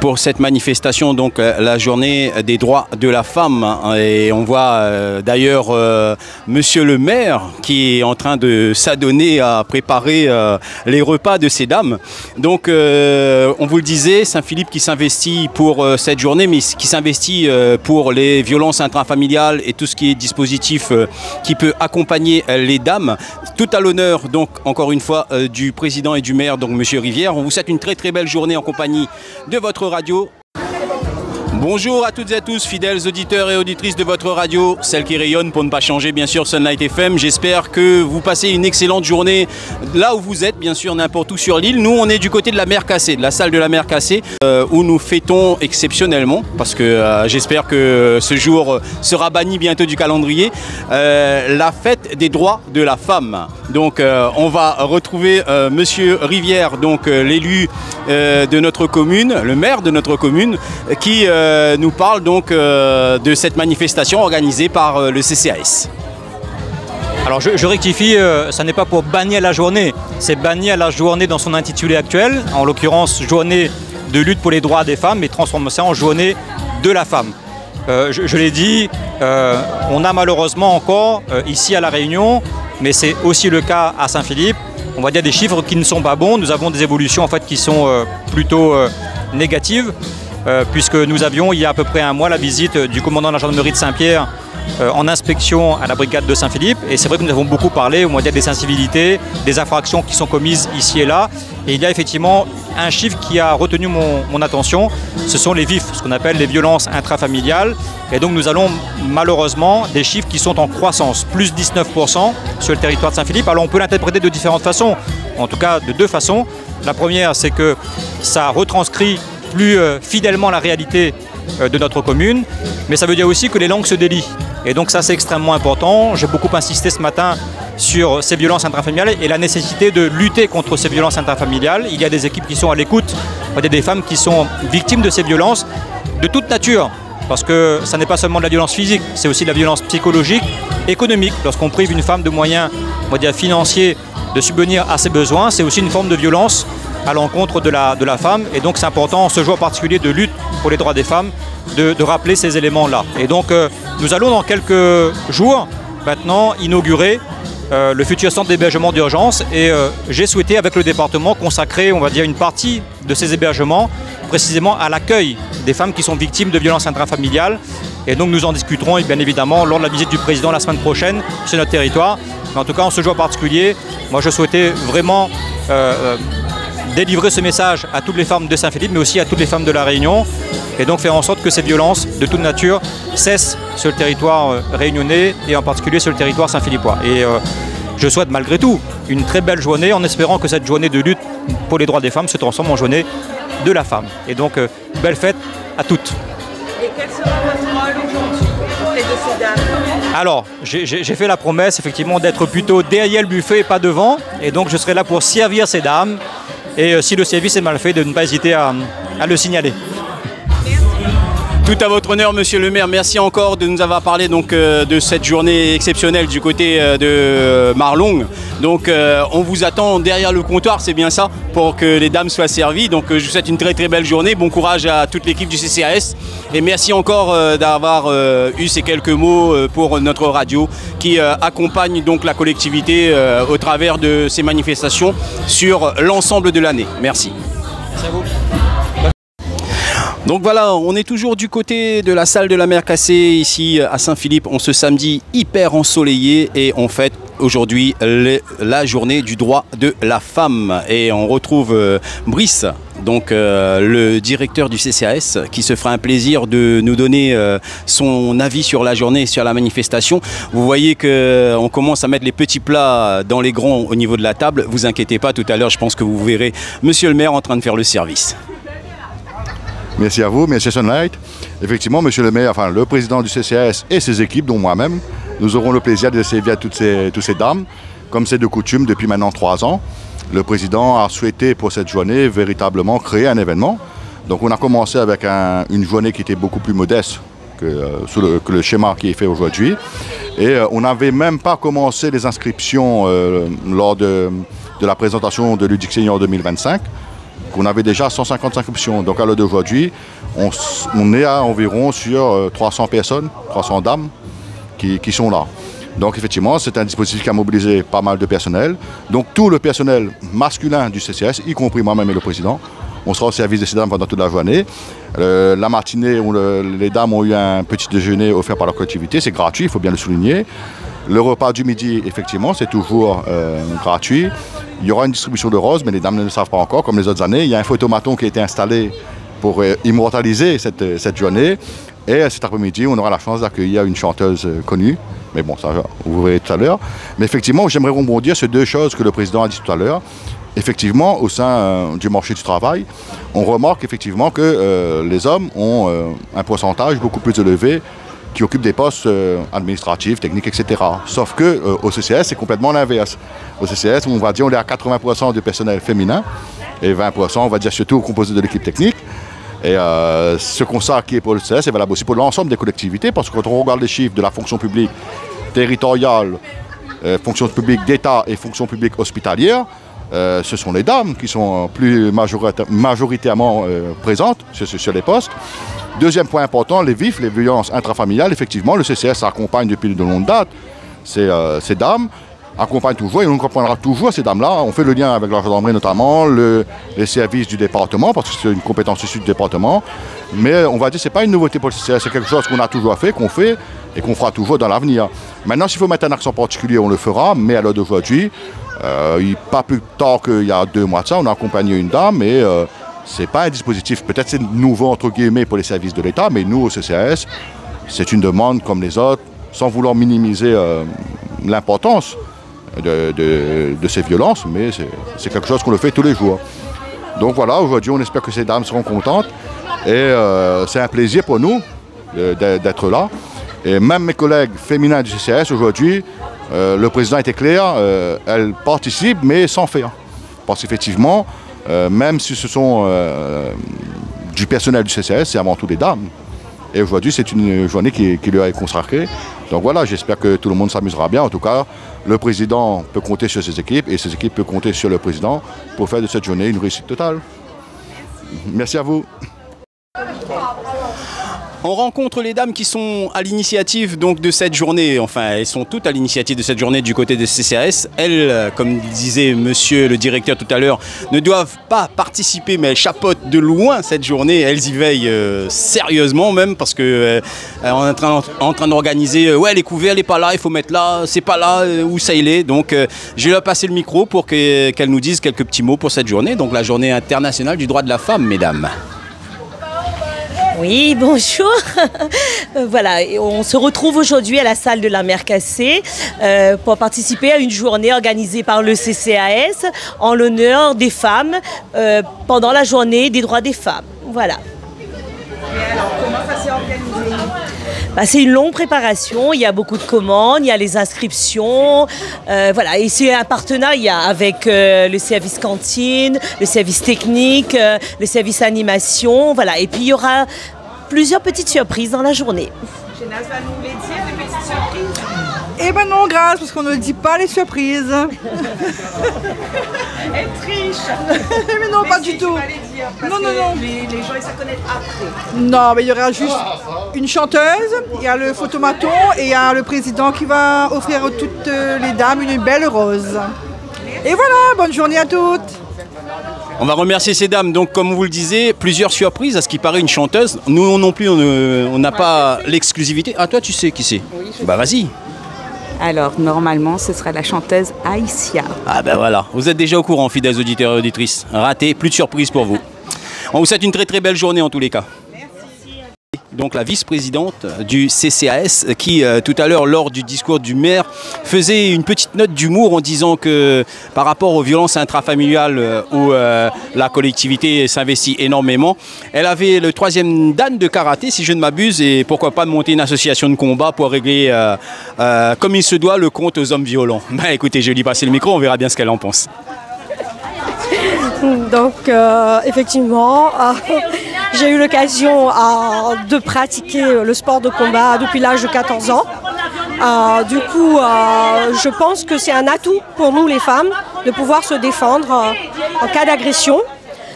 pour cette manifestation, donc la journée des droits de la femme. Et on voit d'ailleurs monsieur le maire qui est en train de s'adonner à préparer les repas de ces dames. Donc on vous le disait, Saint-Philippe qui s'investit pour cette journée, mais qui s'investit pour les violences intrafamiliales et tout ce qui est dispositif qui peut accompagner les dames. Tout à l'honneur, donc, encore une fois, du président et du maire, donc monsieur Rivière. On vous souhaite une très très belle journée en compagnie de votre radio. Bonjour à toutes et à tous, fidèles auditeurs et auditrices de votre radio, celle qui rayonne pour ne pas changer, bien sûr, Sunlight FM. J'espère que vous passez une excellente journée là où vous êtes, bien sûr, n'importe où sur l'île. Nous, on est du côté de la mer Cassée, de la salle de la mer Cassée, où nous fêtons exceptionnellement, parce que j'espère que ce jour sera banni bientôt du calendrier, la fête des droits de la femme. Donc, on va retrouver monsieur Rivière, donc l'élu de notre commune, le maire de notre commune, qui nous parle donc de cette manifestation organisée par le CCAS. Alors je rectifie, ça n'est pas pour bannir la journée, c'est bannir la journée dans son intitulé actuel, en l'occurrence journée de lutte pour les droits des femmes, et transformer ça en journée de la femme. Je l'ai dit, on a malheureusement encore ici à La Réunion, mais c'est aussi le cas à Saint-Philippe, on va dire des chiffres qui ne sont pas bons. Nous avons des évolutions en fait qui sont plutôt négatives. Puisque nous avions il y a à peu près un mois la visite du commandant de la gendarmerie de Saint-Pierre en inspection à la brigade de Saint-Philippe, et c'est vrai que nous avons beaucoup parlé au moyen des incivilités, des infractions qui sont commises ici et là, et il y a effectivement un chiffre qui a retenu mon attention, ce sont les VIF, ce qu'on appelle les violences intrafamiliales, et donc nous allons malheureusement des chiffres qui sont en croissance, plus 19% sur le territoire de Saint-Philippe. Alors on peut l'interpréter de différentes façons, en tout cas de deux façons. La première, c'est que ça retranscrit plus fidèlement la réalité de notre commune, mais ça veut dire aussi que les langues se délient. Et donc ça, c'est extrêmement important. J'ai beaucoup insisté ce matin sur ces violences intrafamiliales et la nécessité de lutter contre ces violences intrafamiliales. Il y a des équipes qui sont à l'écoute, il y a des femmes qui sont victimes de ces violences de toute nature, parce que ça n'est pas seulement de la violence physique, c'est aussi de la violence psychologique, économique. Lorsqu'on prive une femme de moyens, on va dire, financiers de subvenir à ses besoins, c'est aussi une forme de violence à l'encontre de la femme, et donc c'est important, en ce jour particulier de lutte pour les droits des femmes, de rappeler ces éléments-là. Et donc nous allons dans quelques jours maintenant inaugurer le futur centre d'hébergement d'urgence, et j'ai souhaité avec le département consacrer, on va dire, une partie de ces hébergements précisément à l'accueil des femmes qui sont victimes de violences intrafamiliales, et donc nous en discuterons et bien évidemment lors de la visite du président la semaine prochaine sur notre territoire. Mais en tout cas, en ce jour particulier, moi je souhaitais vraiment délivrer ce message à toutes les femmes de Saint-Philippe, mais aussi à toutes les femmes de La Réunion, et donc faire en sorte que ces violences de toute nature cessent sur le territoire réunionnais et en particulier sur le territoire saint-philippois. Et je souhaite malgré tout une très belle journée, en espérant que cette journée de lutte pour les droits des femmes se transforme en journée de la femme. Et donc belle fête à toutes. Et quel sera votre rôle aujourd'hui auprès de ces dames? Alors, j'ai fait la promesse effectivement d'être plutôt derrière le buffet et pas devant, et donc je serai là pour servir ces dames. Et si le service est mal fait, de ne pas hésiter à le signaler. Tout à votre honneur, monsieur le maire. Merci encore de nous avoir parlé donc, de cette journée exceptionnelle du côté de Marlong. Donc on vous attend derrière le comptoir, c'est bien ça, pour que les dames soient servies. Donc je vous souhaite une très très belle journée. Bon courage à toute l'équipe du CCAS. Et merci encore d'avoir eu ces quelques mots pour notre radio qui accompagne donc la collectivité au travers de ces manifestations sur l'ensemble de l'année. Merci. Merci à vous. Donc voilà, on est toujours du côté de la salle de la mer Cassée ici à Saint-Philippe. On ce samedi hyper ensoleillé, et on fête aujourd'hui la journée du droit de la femme. Et on retrouve Brice, donc le directeur du CCAS, qui se fera un plaisir de nous donner son avis sur la journée, sur la manifestation. Vous voyez qu'on commence à mettre les petits plats dans les grands au niveau de la table. Vous inquiétez pas, tout à l'heure je pense que vous verrez monsieur le maire en train de faire le service. Merci à vous, merci Sunlight. Effectivement, monsieur le maire, enfin le président du CCAS et ses équipes, dont moi-même, nous aurons le plaisir de servir à toutes ces dames, comme c'est de coutume depuis maintenant 3 ans. Le président a souhaité pour cette journée véritablement créer un événement. Donc on a commencé avec une journée qui était beaucoup plus modeste que le schéma qui est fait aujourd'hui. Et on n'avait même pas commencé les inscriptions lors de la présentation de Ludic Senior 2025. qu'on avait déjà 150 inscriptions. Donc à l'heure d'aujourd'hui, on est à environ sur 300 personnes, 300 dames qui sont là. Donc effectivement, c'est un dispositif qui a mobilisé pas mal de personnel. Donc tout le personnel masculin du CCAS, y compris moi-même et le président, on sera au service de ces dames pendant toute la journée. La matinée où les dames ont eu un petit déjeuner offert par la collectivité, c'est gratuit, il faut bien le souligner. Le repas du midi, effectivement, c'est toujours gratuit. Il y aura une distribution de roses, mais les dames ne le savent pas encore, comme les autres années. Il y a un photomaton qui a été installé pour immortaliser cette journée. Et cet après-midi, on aura la chance d'accueillir une chanteuse connue. Mais bon, ça, vous verrez tout à l'heure. Mais effectivement, j'aimerais rebondir sur deux choses que le président a dit tout à l'heure. Effectivement, au sein du marché du travail, on remarque effectivement que les hommes ont un pourcentage beaucoup plus élevé qui occupent des postes administratifs, techniques, etc. Sauf qu'au CCAS, c'est complètement l'inverse. Au CCAS, on va dire on est à 80% du personnel féminin et 20%, on va dire surtout composé de l'équipe technique. Et ce constat qui est pour le CCAS est valable aussi pour l'ensemble des collectivités, parce que quand on regarde les chiffres de la fonction publique territoriale, fonction publique d'État et fonction publique hospitalière, ce sont les dames qui sont plus majoritairement présentes sur les postes. Deuxième point important, les VIF, les violences intrafamiliales. Effectivement, le CCAS accompagne depuis de longue date ces dames, accompagne toujours et on accompagnera toujours ces dames-là. On fait le lien avec la gendarmerie notamment, les services du département, parce que c'est une compétence issue du département. Mais on va dire que ce n'est pas une nouveauté pour le CCAS, c'est quelque chose qu'on a toujours fait, qu'on fait et qu'on fera toujours dans l'avenir. Maintenant, s'il faut mettre un accent particulier, on le fera, mais à l'heure d'aujourd'hui, pas plus tard qu'il y a 2 mois de ça, on a accompagné une dame et ce n'est pas un dispositif, peut-être c'est nouveau entre guillemets pour les services de l'État, mais nous au CCAS, c'est une demande comme les autres, sans vouloir minimiser l'importance de ces violences, mais c'est quelque chose qu'on le fait tous les jours. Donc voilà, aujourd'hui on espère que ces dames seront contentes et c'est un plaisir pour nous d'être là. Et même mes collègues féminins du CCAS aujourd'hui, le président était clair, elles participent mais sans faire. Parce qu'effectivement, même si ce sont du personnel du CCAS, c'est avant tout des dames. Et aujourd'hui, c'est une journée qui leur est consacrée. Donc voilà, j'espère que tout le monde s'amusera bien. En tout cas, le président peut compter sur ses équipes et ses équipes peuvent compter sur le président pour faire de cette journée une réussite totale. Merci à vous. On rencontre les dames qui sont à l'initiative donc de cette journée, enfin elles sont toutes à l'initiative de cette journée du côté des CCAS. Elles, comme disait monsieur le directeur tout à l'heure, ne doivent pas participer mais elles chapeautent de loin cette journée. Elles y veillent sérieusement même parce que on est en train d'organiser, ouais les couverts, elle n'est pas là, il faut mettre là, c'est pas là, où ça il est. Donc je vais leur passer le micro pour qu'elles nous disent quelques petits mots pour cette journée, donc la journée internationale du droit de la femme, mesdames. Oui, bonjour. Voilà, on se retrouve aujourd'hui à la salle de la Mer Cassée pour participer à une journée organisée par le CCAS en l'honneur des femmes pendant la journée des droits des femmes. Voilà. Et alors, comment ça s'est organisé ? C'est une longue préparation, il y a beaucoup de commandes, il y a les inscriptions, voilà, et c'est un partenariat avec le service cantine, le service technique, le service animation, voilà, et puis il y aura plusieurs petites surprises dans la journée. Génas va nous les dire, les petites surprises. Eh ben non, grâce, parce qu'on ne dit pas les surprises. Elle triche. Mais non, pas du tout. Non. Les gens, ils se connaissent après. Non, mais il y aura juste une chanteuse, il y a le photomaton et il y a le président qui va offrir à toutes les dames une belle rose. Et voilà, bonne journée à toutes. On va remercier ces dames. Donc, comme vous le disiez, plusieurs surprises. À ce qui paraît, une chanteuse. Nous non plus, on n'a pas l'exclusivité. Ah, toi, tu sais qui c'est? Bah, vas-y. Alors, normalement, ce sera la chanteuse Aïssia. Ah ben voilà, vous êtes déjà au courant, fidèles auditeurs et auditrices. Raté, plus de surprise pour vous. On vous souhaite une très très belle journée en tous les cas. Donc la vice-présidente du CCAS qui tout à l'heure lors du discours du maire faisait une petite note d'humour en disant que par rapport aux violences intrafamiliales où la collectivité s'investit énormément, elle avait le 3e dan de karaté si je ne m'abuse et pourquoi pas de monter une association de combat pour régler comme il se doit le compte aux hommes violents. Bah écoutez, je lui passe le micro, on verra bien ce qu'elle en pense. Donc effectivement, j'ai eu l'occasion de pratiquer le sport de combat depuis l'âge de 14 ans. Du coup, je pense que c'est un atout pour nous les femmes de pouvoir se défendre en cas d'agression.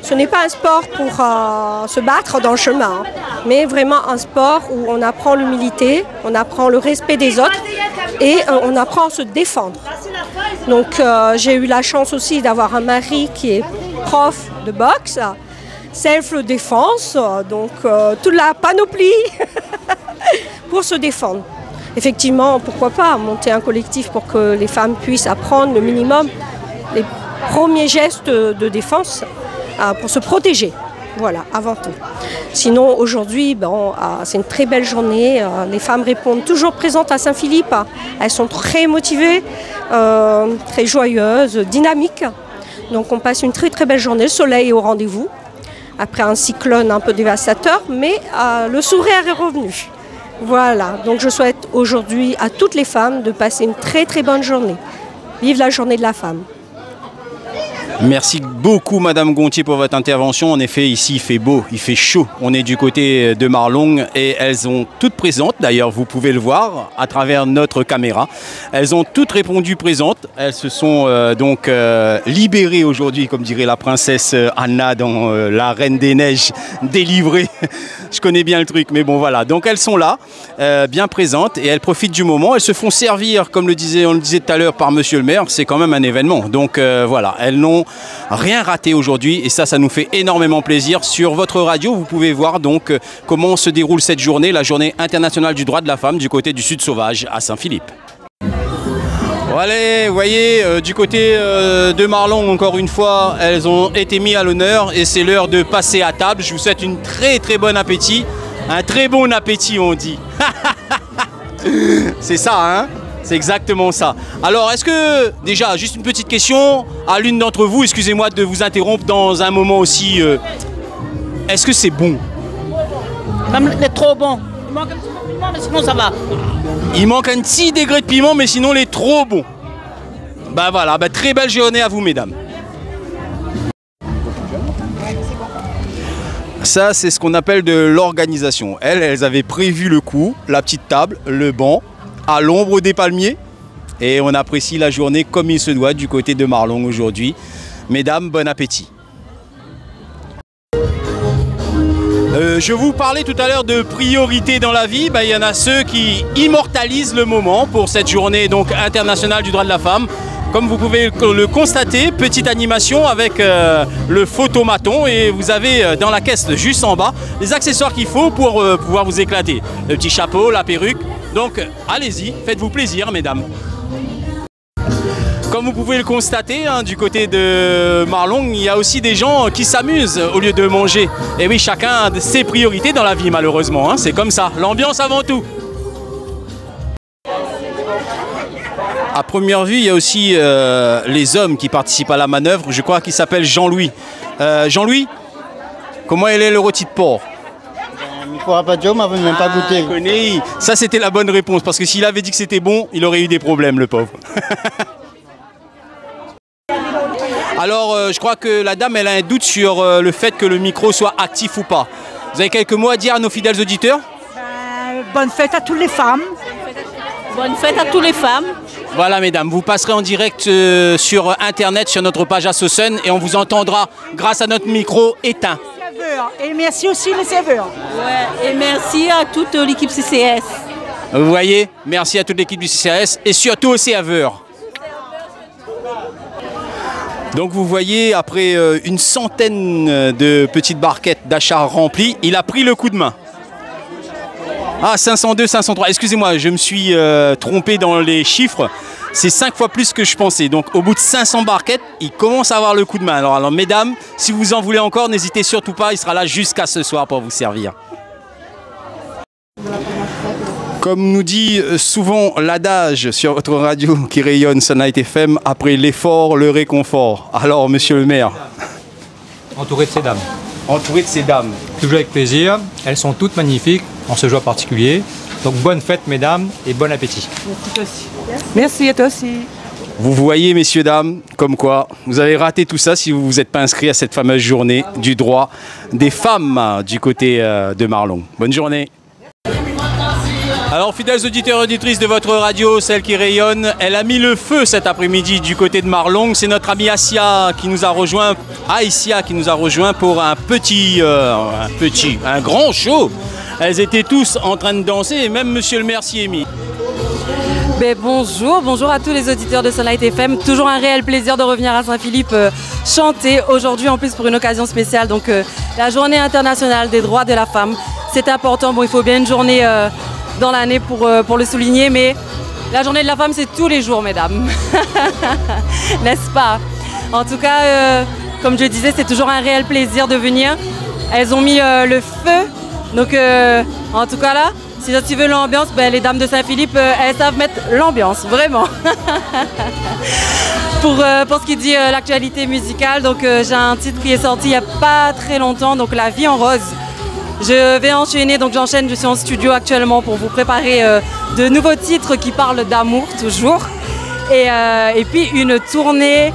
Ce n'est pas un sport pour se battre dans le chemin, mais vraiment un sport où on apprend l'humilité, on apprend le respect des autres et on apprend à se défendre. Donc j'ai eu la chance aussi d'avoir un mari qui est prof de boxe, self-défense, donc toute la panoplie pour se défendre. Effectivement, pourquoi pas monter un collectif pour que les femmes puissent apprendre le minimum, les premiers gestes de défense pour se protéger. Voilà, avant tout. Sinon, aujourd'hui, bon, c'est une très belle journée. Les femmes répondent toujours présentes à Saint-Philippe. Elles sont très motivées, très joyeuses, dynamiques. Donc on passe une très très belle journée. Le soleil est au rendez-vous. Après un cyclone un peu dévastateur, mais le sourire est revenu. Voilà, donc je souhaite aujourd'hui à toutes les femmes de passer une très très bonne journée. Vive la journée de la femme. Merci beaucoup Madame Gontier pour votre intervention. En effet, ici il fait beau, il fait chaud. On est du côté de Marlong et elles ont toutes présentes. D'ailleurs, vous pouvez le voir à travers notre caméra. Elles ont toutes répondu présentes. Elles se sont donc libérées aujourd'hui, comme dirait la princesse Anna dans La Reine des Neiges, délivrée. Je connais bien le truc, mais bon voilà. Donc elles sont là, bien présentes et elles profitent du moment. Elles se font servir, comme on le disait tout à l'heure par Monsieur le maire. C'est quand même un événement. Donc voilà, elles n'ont rien raté aujourd'hui et ça nous fait énormément plaisir. Sur votre radio, vous pouvez voir donc comment se déroule cette journée, la journée internationale du droit de la femme du côté du Sud Sauvage à Saint-Philippe. Allez, vous voyez, du côté de Marlong, encore une fois, elles ont été mises à l'honneur et c'est l'heure de passer à table. Je vous souhaite une très très bon appétit. Un très bon appétit, on dit. C'est ça, hein? C'est exactement ça. Alors, est-ce que, déjà, juste une petite question à l'une d'entre vous, excusez-moi de vous interrompre dans un moment aussi. Est-ce que c'est bon? Même c'est trop bon. Il manque un petit peu de piment, mais sinon ça va. Il manque un petit degré de piment, mais sinon il est trop bon. Ben voilà, très belle journée à vous, mesdames. Ça, c'est ce qu'on appelle de l'organisation. Elles avaient prévu le coup, la petite table, le banc, à l'ombre des palmiers. Et on apprécie la journée comme il se doit du côté de Marlong aujourd'hui. Mesdames, bon appétit. Je vous parlais tout à l'heure de priorité dans la vie. Il y en a ceux qui immortalisent le moment pour cette journée donc internationale du droit de la femme. Comme vous pouvez le constater, petite animation avec le photomaton et vous avez dans la caisse juste en bas les accessoires qu'il faut pour pouvoir vous éclater. Le petit chapeau, la perruque. Donc allez-y, faites-vous plaisir mesdames. Comme vous pouvez le constater, du côté de Marlong, il y a aussi des gens qui s'amusent au lieu de manger. Et oui, chacun a ses priorités dans la vie malheureusement, c'est comme ça. L'ambiance avant tout. À première vue, il y a aussi les hommes qui participent à la manœuvre. Je crois qu'il s'appelle Jean-Louis. Jean-Louis, comment est le rôti de porc? Même pas goûté. Ça, c'était la bonne réponse. Parce que s'il avait dit que c'était bon, il aurait eu des problèmes, le pauvre. Alors, je crois que la dame, elle a un doute sur le fait que le micro soit actif ou pas. Vous avez quelques mots à dire à nos fidèles auditeurs? Bonne fête à toutes les femmes. Bonne fête à toutes les femmes. Voilà mesdames, vous passerez en direct sur internet, sur notre page Assosun et on vous entendra grâce à notre micro éteint. Et merci aussi les serveurs. Ouais, et merci à toute l'équipe CCS. Vous voyez, merci à toute l'équipe du CCS et surtout aux serveurs. Donc vous voyez, après une centaine de petites barquettes d'achat remplies, il a pris le coup de main. Ah, 502, 503, excusez-moi, je me suis trompé dans les chiffres. C'est 5 fois plus que je pensais. Donc au bout de 500 barquettes, il commence à avoir le coup de main. Alors mesdames, si vous en voulez encore, n'hésitez surtout pas, il sera là jusqu'à ce soir pour vous servir. Comme nous dit souvent l'adage sur votre radio qui rayonne Sunlight FM, après l'effort, le réconfort. Alors, monsieur le maire. Entouré de ces dames. Entouré de ces dames. Toujours avec plaisir. Elles sont toutes magnifiques en ce jour particulier. Donc, bonne fête, mesdames, et bon appétit. Merci à toi aussi. Vous voyez, messieurs, dames, comme quoi vous avez raté tout ça si vous ne vous êtes pas inscrit à cette fameuse journée du droit des femmes du côté de Marlong. Bonne journée. Alors, fidèles auditeurs et auditrices de votre radio, celle qui rayonne, elle a mis le feu cet après-midi du côté de Marlongue. C'est notre amie Aïssia qui nous a rejoint, pour un grand show. Elles étaient tous en train de danser et même Monsieur le maire s'y est mis. Bonjour à tous les auditeurs de Sunlight FM. Toujours un réel plaisir de revenir à Saint-Philippe chanter aujourd'hui en plus pour une occasion spéciale. Donc la journée internationale des droits de la femme. C'est important, bon il faut bien une journée dans l'année pour le souligner, mais la journée de la femme c'est tous les jours mesdames. N'est-ce pas? En tout cas, comme je disais, c'est toujours un réel plaisir de venir. Elles ont mis le feu, donc en tout cas là, si tu veux l'ambiance, ben, les dames de Saint-Philippe, elles savent mettre l'ambiance, vraiment. Pour ce qui dit l'actualité musicale, donc j'ai un titre qui est sorti il n'y a pas très longtemps, donc La vie en rose. Je vais enchaîner, donc j'enchaîne, je suis en studio actuellement pour vous préparer de nouveaux titres qui parlent d'amour toujours. Et puis une tournée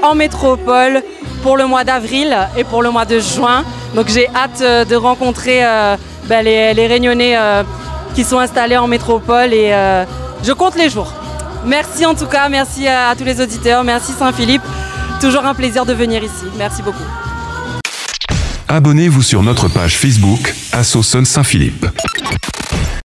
en métropole pour le mois d'avril et pour le mois de juin. Donc j'ai hâte de rencontrer les Réunionnais qui sont installés en métropole et je compte les jours. Merci en tout cas, merci à tous les auditeurs, merci Saint-Philippe. Toujours un plaisir de venir ici. Merci beaucoup. Abonnez-vous sur notre page Facebook Asso Sun Saint-Philippe.